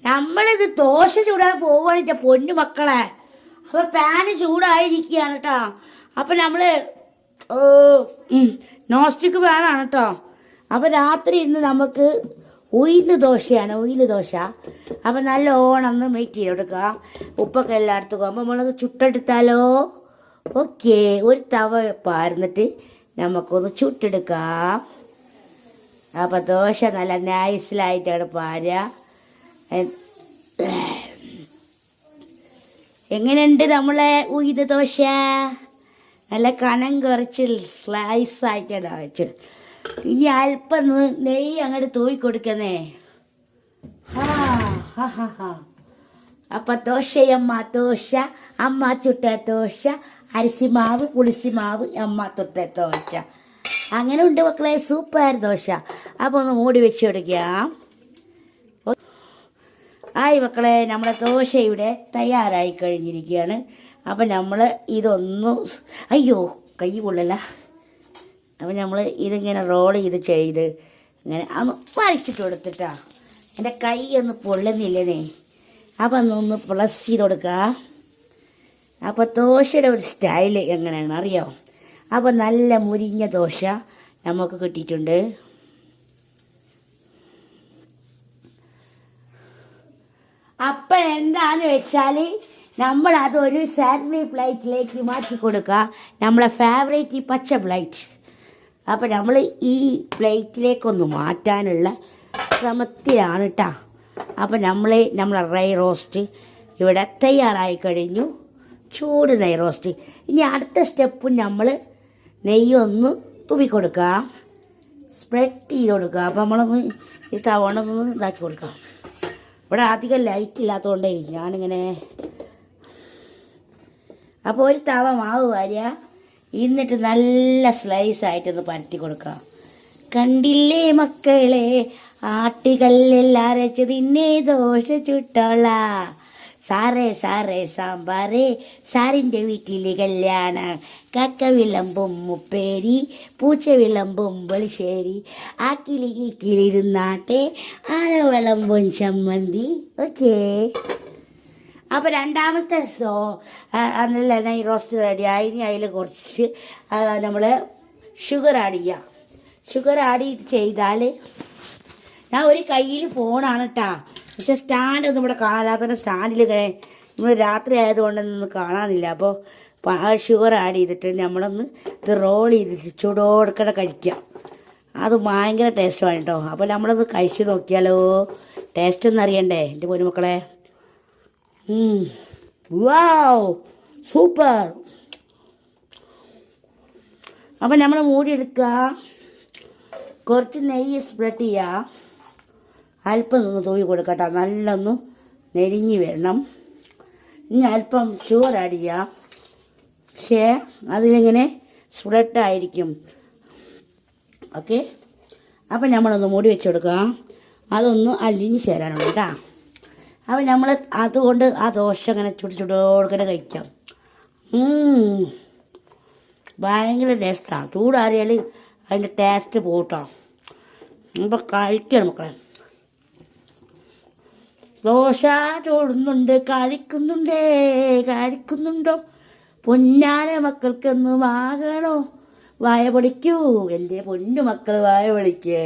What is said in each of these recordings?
നമ്മളിത് ദോശ ചൂടാൻ പോവുകയാണെച്ച പൊന്നു മക്കളെ. അപ്പോൾ പാന് ചൂടായിരിക്കുകയാണ് കേട്ടോ. അപ്പം നമ്മൾ നോൺ സ്റ്റിക്ക് പാനാണ് കേട്ടോ. അപ്പോൾ രാത്രി ഇന്ന് നമുക്ക് ഉഴുന്ന് ദോശയാണ്, ഉഴുന്ന് ദോശ. അപ്പം നല്ല ഓണം വെയിറ്റ് ചെയ്ത് കൊടുക്കുക. ഉപ്പൊക്കെ എല്ലായിടത്തും പോകുമ്പോൾ നമ്മളത് ചുട്ടെടുത്താലോ. ഓക്കെ, ഒരു തവ പാർന്നിട്ട് നമുക്കൊന്ന് ചുട്ടെടുക്കാം. അപ്പം ദോശ നല്ല നൈസിലായിട്ടാണ് പാരുക. എങ്ങനെയുണ്ട് നമ്മളെ ഉഴുന്ന് ദോശ? നല്ല കനം കുറച്ച് സ്ലൈസായിട്ടാണ് വെച്ചത്. ഇനി അല്പം നെയ്യ് അങ്ങോട്ട് തൂയി കൊടുക്കുന്നേ. അപ്പം ദോശയമ്മ ദോശ, അമ്മ ചുട്ട ദോശ, അരിസിമാവ് പുളിസിമാവ് അമ്മ തൊട്ട ദോശ. അങ്ങനെ ഉണ്ട് മക്കളെ, സൂപ്പർ ദോശ. അപ്പോൾ ഒന്ന് മൂടി വെച്ച് കൊടുക്കാം. ആയി മക്കളെ, നമ്മുടെ ദോശ ഇവിടെ തയ്യാറായി കഴിഞ്ഞിരിക്കുകയാണ്. അപ്പം നമ്മൾ ഇതൊന്ന് അയ്യോ കൈ കൊള്ളല്ല. അപ്പം നമ്മൾ ഇതിങ്ങനെ റോൾ ചെയ്ത് ഇങ്ങനെ ഒന്ന് വരച്ചിട്ട് കൊടുത്തിട്ടാ. എൻ്റെ കൈ ഒന്ന് പൊള്ളുന്നില്ലേ. അപ്പം ഒന്ന് പ്ലസ് ചെയ്ത് കൊടുക്കുക. അപ്പോൾ ദോശയുടെ ഒരു സ്റ്റൈല് എങ്ങനെയാണ് അറിയാമോ? അപ്പോൾ നല്ല മുരിഞ്ഞ ദോശ നമുക്ക് കിട്ടിയിട്ടുണ്ട്. അപ്പം എന്താണെന്ന് വെച്ചാൽ നമ്മൾ അതൊരു സാൻഡ്വിച്ച് പ്ലേറ്റിലേക്ക് മാറ്റി കൊടുക്കുക. നമ്മളെ ഫേവറേറ്റ് ഈ പച്ച പ്ലേറ്റ്. അപ്പോൾ നമ്മൾ ഈ പ്ലേറ്റിലേക്കൊന്ന് മാറ്റാനുള്ള ശ്രമത്തിലാണ് കേട്ടോ. അപ്പോൾ നമ്മളെ റൈ റോസ്റ്റ് ഇവിടെ തയ്യാറായി കഴിഞ്ഞു. ചൂട് നെയ് റോസ്റ്റ്. ഇനി അടുത്ത സ്റ്റെപ്പ് നമ്മൾ നെയ്യൊന്ന് തൂവി കൊടുക്കുക, സ്പ്രെഡ് ചെയ്ത് കൊടുക്കുക. അപ്പോൾ നമ്മളൊന്ന് ഈ തവണൊന്ന് ഇതാക്കി കൊടുക്കാം. ഇവിടെ അധികം ലൈറ്റ് ഇല്ലാത്തതുകൊണ്ടേ ഞാനിങ്ങനെ. അപ്പോൾ ഒരു തവ മാവ് വാരുക, എന്നിട്ട് നല്ല സ്ലൈസായിട്ടൊന്ന് പരത്തി കൊടുക്കുക. കണ്ടില്ലേ മക്കളെ, ആട്ടുകല്ലെല്ലാം അരച്ചത് ഇന്നേ ദോശ ചുട്ടോള. സാറേ സാറേ സാമ്പാറേ, സാറിൻ്റെ വീട്ടിൽ കല്യാണം. കക്ക വിളമ്പും മുപ്പേരി, പൂച്ച വിളമ്പും വെളിശ്ശേരി, ആ കിളി ഈ കിളിരുന്നാട്ടെ, ആന വിളമ്പും ചമ്മന്തി. ഓക്കേ. അപ്പോൾ രണ്ടാമത്തെ നല്ല നെയ് റോസ്റ്റ് റെഡിയായി. ഇനി അതിൽ കുറച്ച് നമ്മൾ ഷുഗർ ആഡ് ചെയ്യുക. ഷുഗർ ആഡ് ചെയ്താൽ ഞാൻ ഒരു കയ്യിൽ ഫോണാണ് കേട്ടോ. പക്ഷെ സ്റ്റാൻഡൊന്നും ഇവിടെ കാണാത്ത സ്റ്റാൻഡിൽ നമ്മൾ രാത്രി ആയതുകൊണ്ടൊന്നും കാണാനില്ല. അപ്പോൾ ഷുഗർ ആഡ് ചെയ്തിട്ട് നമ്മളൊന്ന് ഇത് റോൾ ചെയ്തിട്ട് ചൂടോടുക്കടെ കഴിക്കാം. അത് ഭയങ്കര ടേസ്റ്റാണ് കേട്ടോ. അപ്പോൾ നമ്മളത് കഴിച്ച് നോക്കിയാലോ. ടേസ്റ്റ് ഒന്നും അറിയണ്ടേ എൻ്റെ പൊന്നുമക്കളെ? വാവ്, സൂപ്പർ. അപ്പം നമ്മൾ മൂടിയെടുക്കുക, കുറച്ച് നെയ്യ് സ്പ്രെഡ് ചെയ്യുക, അല്പം ഒന്ന് തൂവി കൊടുക്കട്ടോ. നല്ലൊന്ന് നെരിഞ്ഞ് വരണം. ഇനി അല്പം ഷുഗർ ആഡ് ചെയ്യുക. പക്ഷേ അതിലിങ്ങനെ സ്പ്രെഡായിരിക്കും. ഓക്കെ. അപ്പം നമ്മളൊന്ന് മൂടി വെച്ച് കൊടുക്കുക. അതൊന്ന് അലിഞ്ഞ് ചേരാനുണ്ട് കേട്ടോ. അപ്പം നമ്മൾ അതുകൊണ്ട് ആ ദോശ അങ്ങനെ ചുടോടുക്കനെ കഴിക്കാം. ഭയങ്കര ടേസ്റ്റാണ്. ചൂടാറിയാൽ അതിൻ്റെ ടേസ്റ്റ് പോട്ടോ. അപ്പോൾ കഴിക്കണം മക്കളെ. ദോശ ചൂടുന്നുണ്ട്, കഴിക്കുന്നുണ്ടോ പൊന്നാന മക്കൾക്കൊന്ന് വാങ്ങണോ? വായ പൊളിക്കൂ എൻ്റെ പൊന്നു മക്കൾ, വായ പൊളിക്കേ.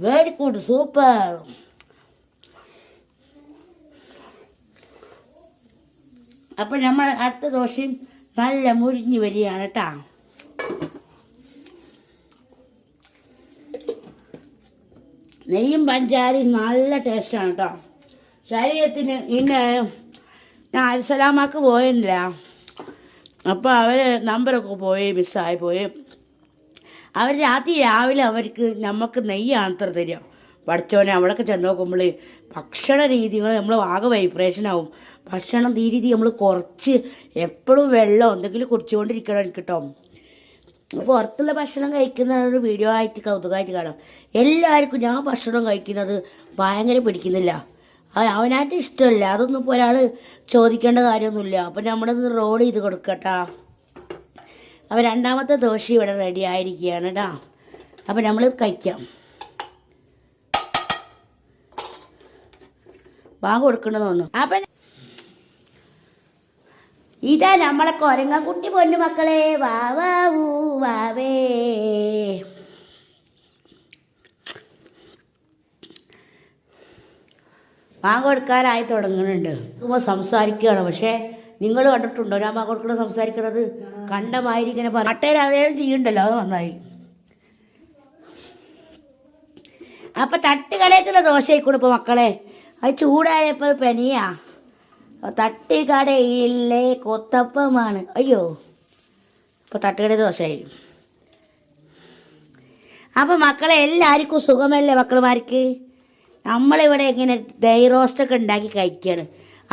Very good, super. അപ്പം നമ്മൾ അടുത്ത ദോശയും നല്ല മുരിഞ്ഞ് വരികയാണ് കേട്ടോ. നെയ്യും പഞ്ചാരയും നല്ല ടേസ്റ്റാണ് കേട്ടോ ശരീരത്തിന്. ഇന്ന് ഞാൻ അൽസലാമാക്ക് പോയില്ല. അപ്പോൾ അവർ നമ്പറൊക്കെ പോയി മിസ്സായി പോയി. അവർ രാവിലെ അവർക്ക് നമുക്ക് നെയ്യാണ് അത്ര തരിക. പഠിച്ചോനെ അവിടെയൊക്കെ ചെന്ന് നോക്കുമ്പോൾ ഭക്ഷണ രീതികൾ നമ്മൾ ആകെ വൈബ്രേഷനാവും. ഭക്ഷണം രീതി നമ്മൾ കുറച്ച് എപ്പോഴും വെള്ളം എന്തെങ്കിലും കുടിച്ചുകൊണ്ടിരിക്കണം കേട്ടോ. പുറത്തുള്ള ഭക്ഷണം കഴിക്കുന്ന ഒരു വീഡിയോ ആയിട്ട് കൗതുകമായിട്ട് കാണാം. എല്ലാവർക്കും ഞാൻ ഭക്ഷണം കഴിക്കുന്നത് ഭയങ്കര പിടിക്കുന്നില്ല, അവനായിട്ട് ഇഷ്ടമല്ല. അതൊന്നും ഇപ്പോൾ ഒരാൾ ചോദിക്കേണ്ട കാര്യമൊന്നുമില്ല. അപ്പം നമ്മളത് റോൾ ചെയ്ത് കൊടുക്കട്ടാ. അപ്പോൾ രണ്ടാമത്തെ ദോശ ഇവിടെ റെഡി ആയിരിക്കുകയാണ് കേട്ടോ. അപ്പം നമ്മൾ കഴിക്കാം. ബാങ്ക് കൊടുക്കണമെന്ന് തോന്നുന്നു. അപ്പം ഇതാ നമ്മളെ കുട്ടി പൊന്നു മക്കളെ, വാവൂ വാവേ. ബാങ്ക് കൊടുക്കാനായി തുടങ്ങുന്നുണ്ട്. സംസാരിക്കുകയാണ്. പക്ഷേ നിങ്ങൾ കണ്ടിട്ടുണ്ടോ ഞാൻ ബാങ്ക് കൊടുക്കണം സംസാരിക്കുന്നത്? കണ്ടമാതിരി ഇങ്ങനെ പാട്ടേൽ അതേലും ചെയ്യണ്ടല്ലോ, അത് നന്നായി. അപ്പം തട്ടുകടയത്തുള്ള ദോശ ആയിക്കൂടെ ഇപ്പോൾ മക്കളെ. അത് ചൂടായപ്പോൾ പനിയാ. തട്ടുകടയിലെ കൊത്തപ്പമാണ്. അയ്യോ, ഇപ്പോൾ തട്ടുകട ദോശയായി. അപ്പം മക്കളെ എല്ലാവർക്കും സുഖമല്ലേ മക്കളുമാർക്ക്? നമ്മളിവിടെ ഇങ്ങനെ ദൈ റോസ്റ്റൊക്കെ ഉണ്ടാക്കി കഴിക്കുകയാണ്.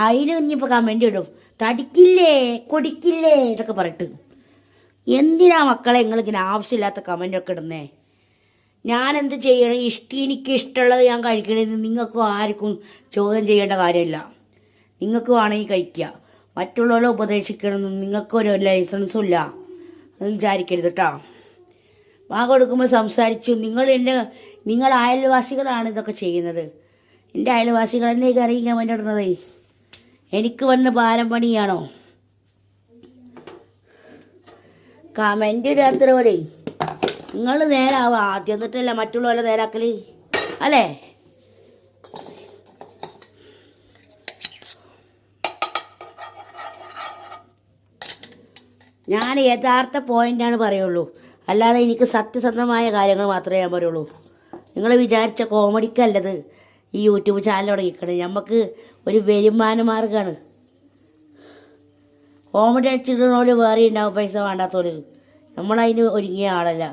അതിന് ഇനിയിപ്പോൾ കമൻ്റ് ഇടും, തടിക്കില്ലേ കൊടിക്കില്ലേ ഇതൊക്കെ പറഞ്ഞിട്ട്. എന്തിനാ മക്കളെ നിങ്ങളിങ്ങനെ ആവശ്യമില്ലാത്ത കമൻ്റൊക്കെ ഇടുന്നേ? ഞാനെന്ത് ചെയ്യണം? എനിക്ക് ഇഷ്ടമുള്ളത് ഞാൻ കഴിക്കണമെന്ന് നിങ്ങൾക്കും ആർക്കും ചോദ്യം ചെയ്യേണ്ട കാര്യമില്ല. നിങ്ങൾക്ക് വേണമെങ്കിൽ കഴിക്കുക. മറ്റുള്ളവരെ ഉപദേശിക്കണമെന്നും നിങ്ങൾക്കൊരു ലൈസൻസും ഇല്ല വിചാരിക്കരുത് കേട്ടോ. ബാങ്ക് കൊടുക്കുമ്പോൾ സംസാരിച്ചു. നിങ്ങൾ അയൽവാസികളാണ് ഇതൊക്കെ ചെയ്യുന്നത്. എൻ്റെ അയൽവാസികൾ തന്നെ അറിയിക്കാൻ വേണ്ടി ഇടുന്നത്. എനിക്ക് വന്ന പാലം പണിയാണോ? കമൻ്റ് ഇടാത്ര പോലെ നിങ്ങൾ നേരാവുക ആദ്യം, എന്നിട്ടല്ല മറ്റുള്ളവരെ നേരാക്കൽ അല്ലേ? ഞാൻ യഥാർത്ഥ പോയിൻ്റാണ് പറയുള്ളൂ, അല്ലാതെ എനിക്ക് സത്യസന്ധമായ കാര്യങ്ങൾ മാത്രമേ ഞാൻ പറയുള്ളൂ. നിങ്ങൾ വിചാരിച്ച കോമഡിക്കല്ലത് ഈ യൂട്യൂബ് ചാനൽ തുടങ്ങിക്കണത്. നമുക്ക് ഒരു വരുമാന മാർഗ്ഗമാണ്. കോമഡി അടിച്ചിടുന്നവർ വേറെ ഉണ്ടാവും, പൈസ വേണ്ടാത്തവർ. നമ്മളതിന് ഒരുങ്ങിയ ആളല്ല.